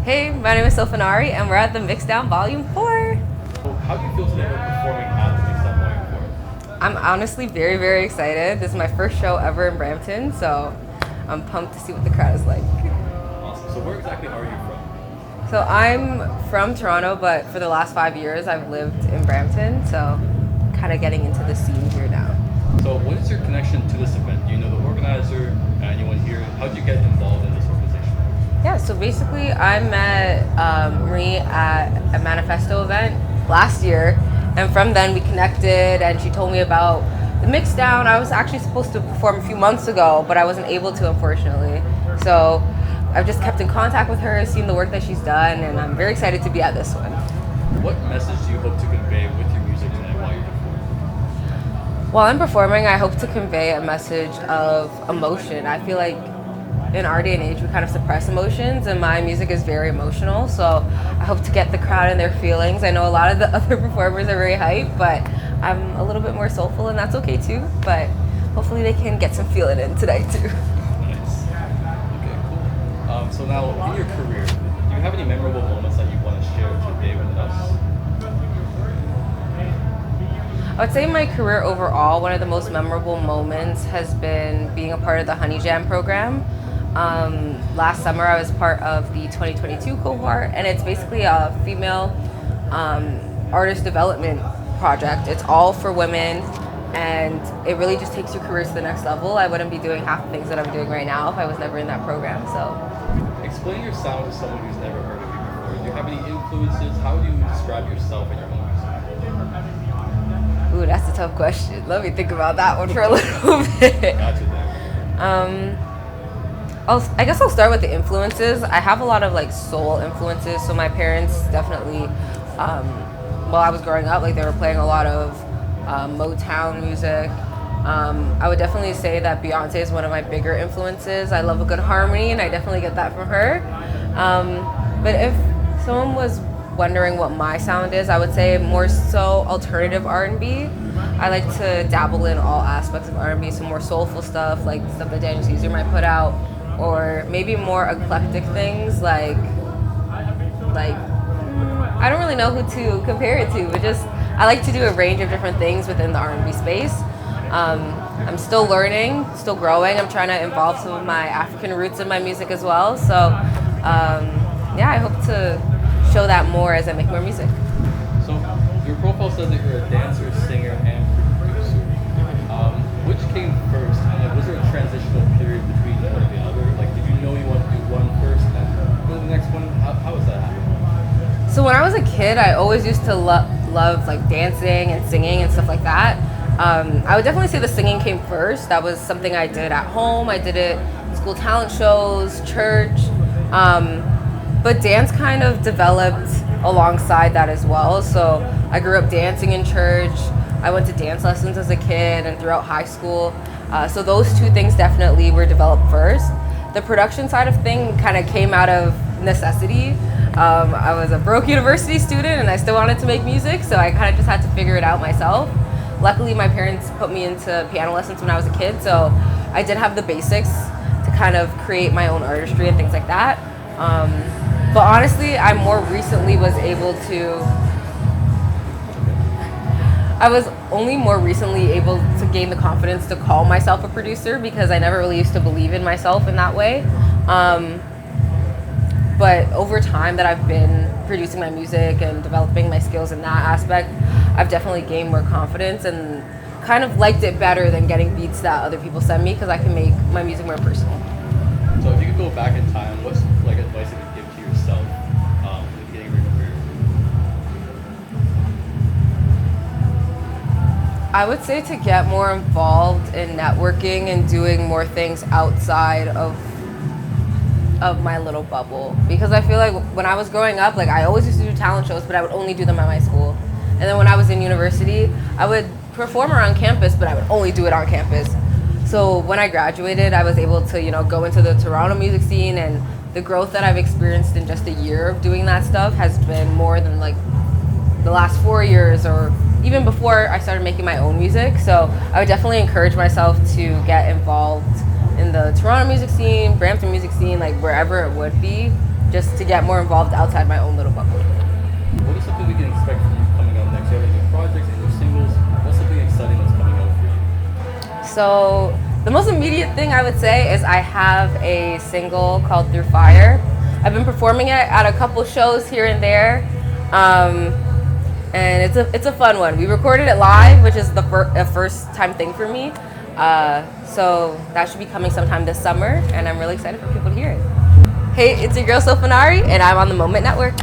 Hey, my name is Sofinari, and we're at the Mixdown Volume 4. How do you feel today with performing at the Anthem Singer? I'm honestly very, very excited. This is my first show ever in Brampton, so I'm pumped to see what the crowd is like. Awesome. So where exactly are you from? So I'm from Toronto, but for the last 5 years I've lived in Brampton, so kind of getting into the scene here now. So what is your connection to this event? Do you know the organizer, anyone here? How did you get involved in this organization? Yeah, so basically I met Marie at a Manifesto event last year, and from then we connected and she told me about the Mixdown. I was actually supposed to perform a few months ago, but I wasn't able to, unfortunately. So I've just kept in contact with her, seen the work that she's done, and I'm very excited to be at this one. What message do you hope to convey with your music tonight while you're performing? While I'm performing, I hope to convey a message of emotion. I feel like in our day and age, we kind of suppress emotions, and my music is very emotional, so I hope to get the crowd in their feelings. I know a lot of the other performers are very hype, but I'm a little bit more soulful, and that's okay too, but hopefully they can get some feeling in tonight too. Nice. Okay, cool. So now, in your career, do you have any memorable moments that you want to share today with us? I would say in my career overall, one of the most memorable moments has been being a part of the Honey Jam program. Last summer I was part of the 2022 cohort, and it's basically a female artist development project. It's all for women, and it really just takes your career to the next level. I wouldn't be doing half the things that I'm doing right now if I was never in that program. So, explain your sound to someone who's never heard of you before. Do you have any influences? How do you describe yourself and your own music? Ooh, that's a tough question. Let me think about that one for a little bit. Gotcha there. I guess I'll start with the influences. I have a lot of like soul influences. So my parents definitely, while I was growing up, like they were playing a lot of Motown music. I would definitely say that Beyonce is one of my bigger influences. I love a good harmony, and I definitely get that from her. But if someone was wondering what my sound is, I would say more so alternative R&B. I like to dabble in all aspects of R&B, so more soulful stuff, like stuff that Daniel Caesar might put out, or maybe more eclectic things like I don't really know who to compare it to, but just I like to do a range of different things within the R&B space. I'm still learning, still growing. I'm trying to involve some of my African roots in my music as well. So yeah, I hope to show that more as I make more music. So your profile says that you're a dancer, singer, and producer. Which came first? And was there a transitional period between one and the other? Like, did you know you wanted to do one first and then go to the next one? How was that happening? So when I was a kid, I always used to love like dancing and singing and stuff like that. I would definitely say the singing came first. That was something I did at home. I did it school talent shows, church. But dance kind of developed alongside that as well. So I grew up dancing in church. I went to dance lessons as a kid and throughout high school. So those two things definitely were developed first. The production side of thing kind of came out of necessity. I was a broke university student and I still wanted to make music, so I kind of just had to figure it out myself. Luckily, my parents put me into piano lessons when I was a kid, so I did have the basics to kind of create my own artistry and things like that. But honestly, I was only more recently able to gain the confidence to call myself a producer, because I never really used to believe in myself in that way. But over time that I've been producing my music and developing my skills in that aspect, I've definitely gained more confidence and kind of liked it better than getting beats that other people send me, because I can make my music more personal. So if you could go back in time, what's like advice you would give to yourself in the beginning of your career? I would say to get more involved in networking and doing more things outside of my little bubble, because I feel like when I was growing up, like I always used to do talent shows, but I would only do them at my school. And then when I was in university, I would perform around campus, but I would only do it on campus. So when I graduated, I was able to, go into the Toronto music scene, and the growth that I've experienced in just a year of doing that stuff has been more than like the last 4 years, or even before I started making my own music. So I would definitely encourage myself to get involved in the Toronto music scene, Brampton music scene, like wherever it would be, just to get more involved outside my own little bubble. What is something we can expect from you coming out next? You have any new projects, any new singles? What's something exciting that's coming out for you? So the most immediate thing I would say is I have a single called Through Fire. I've been performing it at a couple shows here and there, and it's a fun one. We recorded it live, which is a first time thing for me. So that should be coming sometime this summer, and I'm really excited for people to hear it. Hey, it's your girl Sofinari, and I'm on the Moment Network.